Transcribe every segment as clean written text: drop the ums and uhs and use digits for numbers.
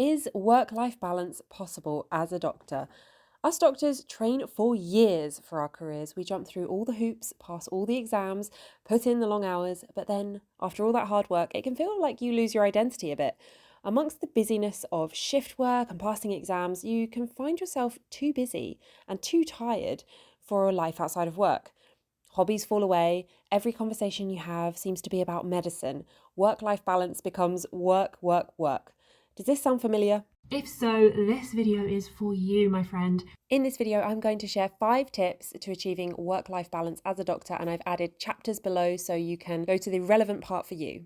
Is work-life balance possible as a doctor? Us doctors train for years for our careers. We jump through all the hoops, pass all the exams, put in the long hours, but then after all that hard work, it can feel like you lose your identity a bit. Amongst the busyness of shift work and passing exams, you can find yourself too busy and too tired for a life outside of work. Hobbies fall away. Every conversation you have seems to be about medicine. Work-life balance becomes work, work, work. Does this sound familiar? If so, this video is for you, my friend. In this video, I'm going to share 5 tips to achieving work-life balance as a doctor, and I've added chapters below so you can go to the relevant part for you.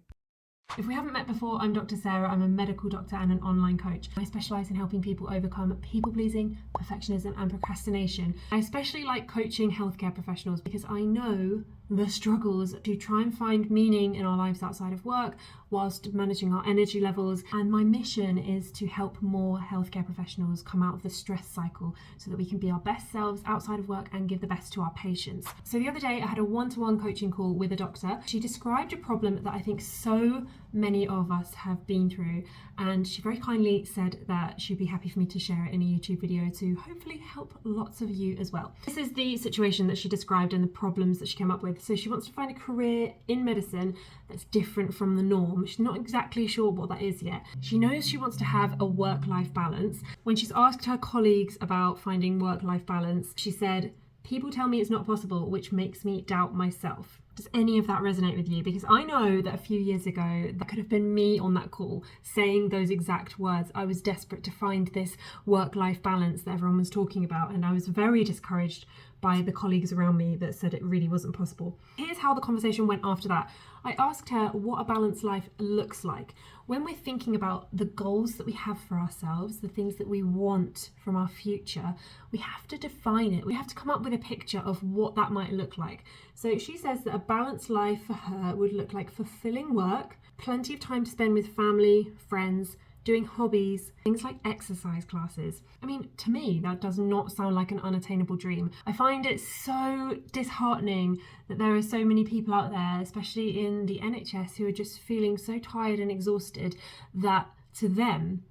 If we haven't met before, I'm Dr. Sarah. I'm a medical doctor and an online coach. I specialise in helping people overcome people-pleasing, perfectionism and procrastination. I especially like coaching healthcare professionals because I know the struggles to try and find meaning in our lives outside of work whilst managing our energy levels. And my mission is to help more healthcare professionals come out of the stress cycle so that we can be our best selves outside of work and give the best to our patients. So the other day I had a one-to-one coaching call with a doctor. She described a problem that I think so many of us have been through, and she very kindly said that she'd be happy for me to share it in a YouTube video to hopefully help lots of you as well. This is the situation that she described and the problems that she came up with. So she wants to find a career in medicine that's different from the norm. She's not exactly sure what that is yet. She knows she wants to have a work-life balance. When she's asked her colleagues about finding work-life balance, she said, "People tell me it's not possible, which makes me doubt myself." Does any of that resonate with you? Because I know that a few years ago, that could have been me on that call saying those exact words. I was desperate to find this work-life balance that everyone was talking about, and I was very discouraged by the colleagues around me that said it really wasn't possible. Here's how the conversation went after that. I asked her what a balanced life looks like. When we're thinking about the goals that we have for ourselves, the things that we want from our future, we have to define it. We have to come up with a picture of what that might look like. So she says that a balanced life for her would look like fulfilling work, plenty of time to spend with family, friends, doing hobbies, things like exercise classes. I mean, to me, that does not sound like an unattainable dream. I find it so disheartening that there are so many people out there, especially in the NHS, who are just feeling so tired and exhausted that to them,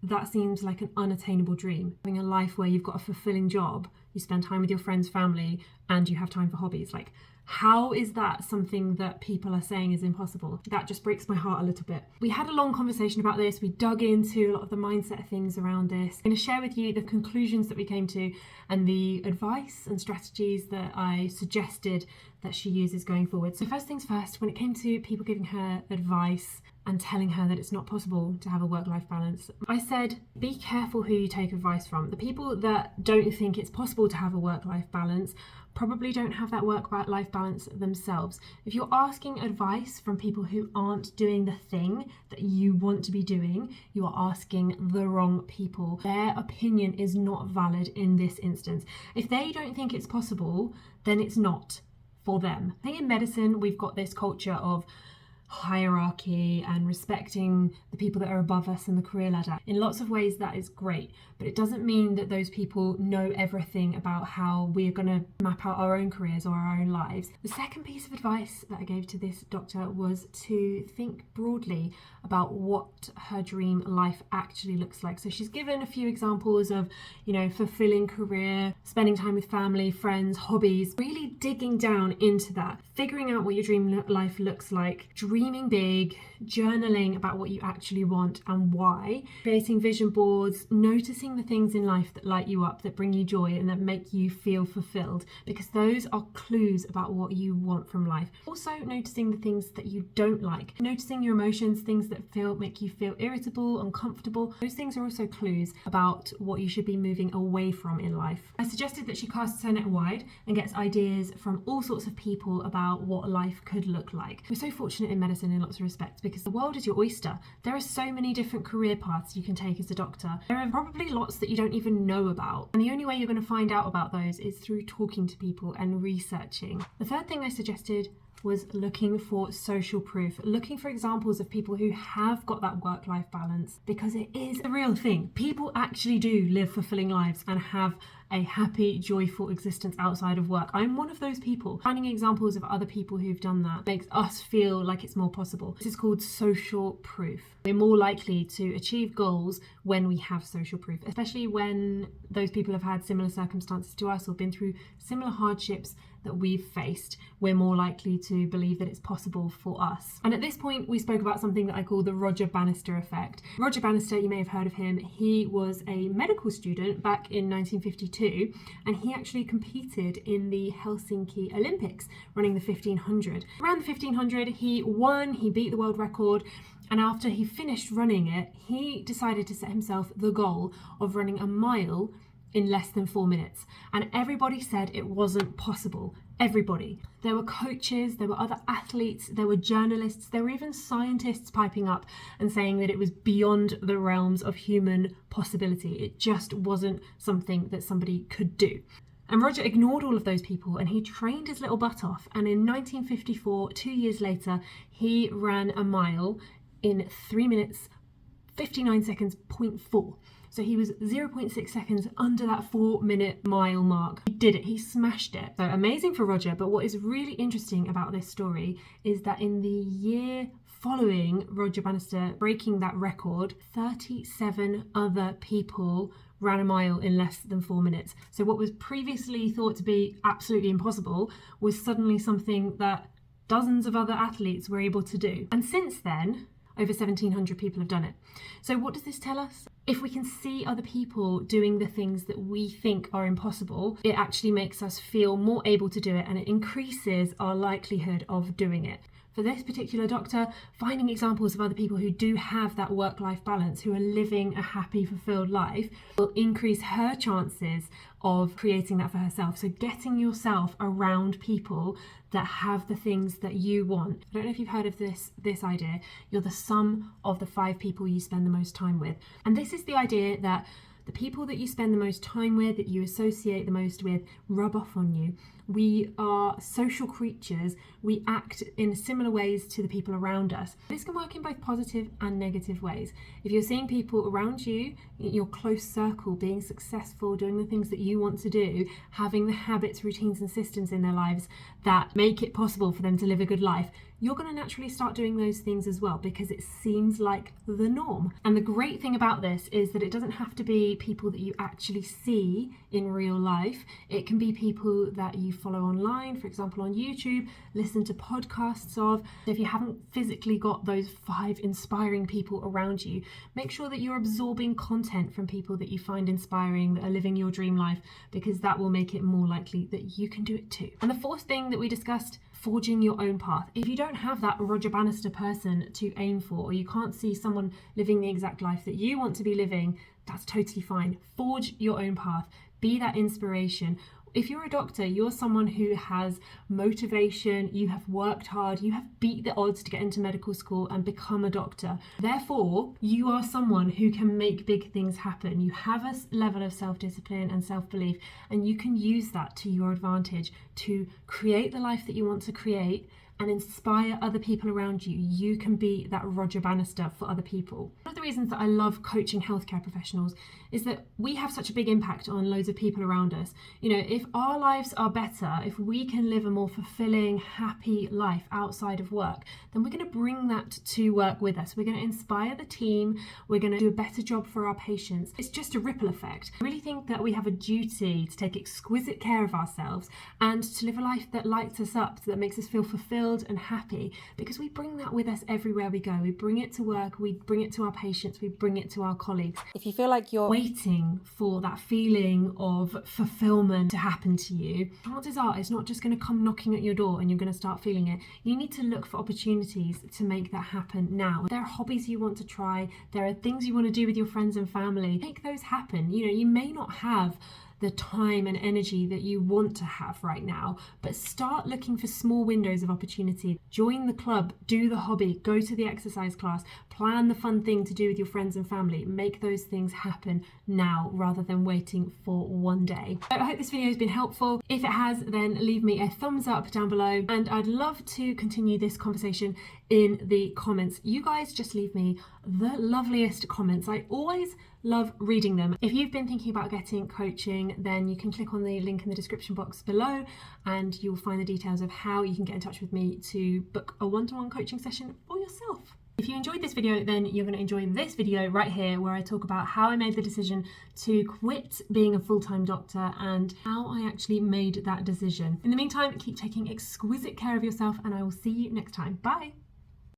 that seems like an unattainable dream. Having a life where you've got a fulfilling job, you spend time with your friends, family, and you have time for hobbies. Like, how is that something that people are saying is impossible? That just breaks my heart a little bit. We had a long conversation about this. We dug into a lot of the mindset things around this. I'm going to share with you the conclusions that we came to and the advice and strategies that I suggested that she uses going forward. So first things first, when it came to people giving her advice and telling her that it's not possible to have a work-life balance, I said, be careful who you take advice from. The people that don't think it's possible to have a work-life balance probably don't have that work-life balance themselves. If you're asking advice from people who aren't doing the thing that you want to be doing, you are asking the wrong people. Their opinion is not valid in this instance. If they don't think it's possible, then it's not for them. I think in medicine, we've got this culture of hierarchy and respecting the people that are above us in the career ladder. In lots of ways that is great, but it doesn't mean that those people know everything about how we're going to map out our own careers or our own lives. The second piece of advice that I gave to this doctor was to think broadly about what her dream life actually looks like. So she's given a few examples of, fulfilling career, spending time with family, friends, hobbies, really digging down into that, figuring out what your dream life looks like, dreaming big, journaling about what you actually want and why, creating vision boards, noticing the things in life that light you up, that bring you joy and that make you feel fulfilled, because those are clues about what you want from life. Also noticing the things that you don't like, noticing your emotions, things that make you feel irritable, uncomfortable. Those things are also clues about what you should be moving away from in life. I suggested that she casts her net wide and gets ideas from all sorts of people about what life could look like. We're so fortunate in medicine in lots of respects because the world is your oyster. There are so many different career paths you can take as a doctor. There are probably lots that you don't even know about, and the only way you're going to find out about those is through talking to people and researching. The third thing I suggested was looking for social proof, looking for examples of people who have got that work-life balance, because it is a real thing. People actually do live fulfilling lives and have a happy, joyful existence outside of work. I'm one of those people. Finding examples of other people who've done that makes us feel like it's more possible. This is called social proof. We're more likely to achieve goals when we have social proof, especially when those people have had similar circumstances to us or been through similar hardships that we've faced. We're more likely to believe that it's possible for us. And at this point, we spoke about something that I call the Roger Bannister effect. Roger Bannister, you may have heard of him. He was a medical student back in 1952, and he actually competed in the Helsinki Olympics, running the 1500. Around the 1500, he won, he beat the world record. And after he finished running it, he decided to set himself the goal of running a mile in less than 4 minutes. And everybody said it wasn't possible. Everybody. There were coaches, there were other athletes, there were journalists, there were even scientists piping up and saying that it was beyond the realms of human possibility. It just wasn't something that somebody could do. And Roger ignored all of those people and he trained his little butt off. And in 1954, 2 years later, he ran a mile in 3 minutes, 59 seconds, 0.4. So he was 0.6 seconds under that 4-minute mile mark. He did it, he smashed it. So amazing for Roger, but what is really interesting about this story is that in the year following Roger Bannister breaking that record, 37 other people ran a mile in less than 4 minutes. So what was previously thought to be absolutely impossible was suddenly something that dozens of other athletes were able to do. And since then, over 1,700 people have done it. So what does this tell us? If we can see other people doing the things that we think are impossible, it actually makes us feel more able to do it, and it increases our likelihood of doing it. For this particular doctor, finding examples of other people who do have that work-life balance, who are living a happy, fulfilled life, will increase her chances of creating that for herself. So getting yourself around people that have the things that you want. I don't know if you've heard of this idea. You're the sum of the 5 people you spend the most time with. And this is the idea that the people that you spend the most time with, that you associate the most with, rub off on you. We are social creatures. We act in similar ways to the people around us. This can work in both positive and negative ways. If you're seeing people around you, your close circle, being successful, doing the things that you want to do, having the habits, routines and systems in their lives that make it possible for them to live a good life, you're going to naturally start doing those things as well because it seems like the norm. And the great thing about this is that it doesn't have to be people that you actually see in real life. It can be people that you follow online, for example on YouTube, listen to podcasts of. If you haven't physically got those 5 inspiring people around you, make sure that you're absorbing content from people that you find inspiring, that are living your dream life, because that will make it more likely that you can do it too. And the 4th thing that we discussed, forging your own path. If you don't have that Roger Bannister person to aim for, or you can't see someone living the exact life that you want to be living, that's totally fine. Forge your own path. Be that inspiration. If you're a doctor, you're someone who has motivation, you have worked hard, you have beat the odds to get into medical school and become a doctor. Therefore, you are someone who can make big things happen. You have a level of self-discipline and self-belief, and you can use that to your advantage to create the life that you want to create and inspire other people around you. You can be that Roger Bannister for other people. One of the reasons that I love coaching healthcare professionals is that we have such a big impact on loads of people around us. You know, if our lives are better, if we can live a more fulfilling, happy life outside of work, then we're going to bring that to work with us. We're going to inspire the team. We're going to do a better job for our patients. It's just a ripple effect. I really think that we have a duty to take exquisite care of ourselves and to live a life that lights us up, that makes us feel fulfilled and happy, because we bring that with us everywhere we go. We bring it to work, we bring it to our patients, we bring it to our colleagues. If you feel like you're waiting for that feeling of fulfillment to happen to you, chances are it's not just going to come knocking at your door and you're going to start feeling it. You need to look for opportunities to make that happen now. There are hobbies you want to try, there are things you want to do with your friends and family. Make those happen. You know, you may not have the time and energy that you want to have right now, but start looking for small windows of opportunity. Join the club, do the hobby, go to the exercise class, plan the fun thing to do with your friends and family. Make those things happen now rather than waiting for one day. So I hope this video has been helpful. If it has, then leave me a thumbs up down below, and I'd love to continue this conversation in the comments. You guys just leave me the loveliest comments. I always love reading them. If you've been thinking about getting coaching, then you can click on the link in the description box below and you'll find the details of how you can get in touch with me to book a one-to-one coaching session for yourself. If you enjoyed this video, then you're going to enjoy this video right here, where I talk about how I made the decision to quit being a full-time doctor and how I actually made that decision. In the meantime, keep taking exquisite care of yourself, and I will see you next time. Bye.